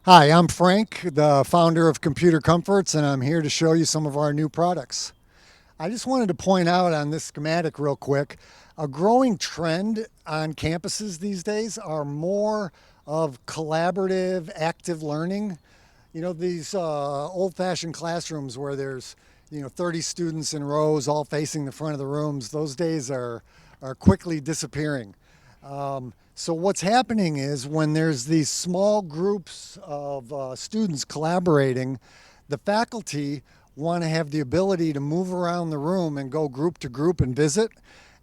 Hi, I'm Frank, the founder of Computer Comforts, and I'm here to show you some of our new products. I just wanted to point out on this schematic real quick, a growing trend on campuses these days are more of collaborative, active learning. These old-fashioned classrooms where there's 30 students in rows all facing the front of the rooms, those days are quickly disappearing. So what's happening is when there's these small groups of students collaborating, the faculty want to have the ability to move around the room and go group to group and visit.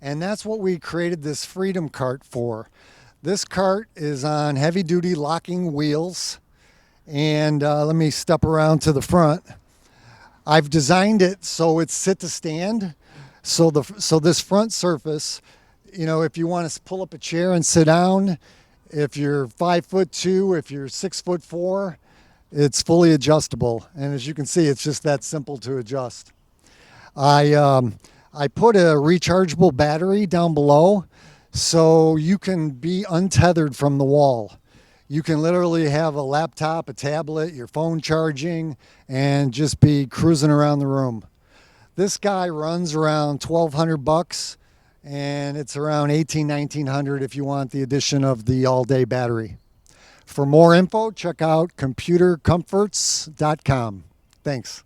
And that's what we created this Freedom Cart for. This cart is on heavy duty locking wheels. And let me step around to the front. I've designed it so it's sit to stand. So this front surface, if you want to pull up a chair and sit down, if you're 5'2", if you're 6'4", it's fully adjustable. And as you can see, it's just that simple to adjust. I put a rechargeable battery down below so you can be untethered from the wall. You can literally have a laptop, a tablet, your phone charging, and just be cruising around the room. This guy runs around $1,200, and it's around $1,800-$1,900 if you want the addition of the all-day battery. For more info, check out computercomforts.com. Thanks.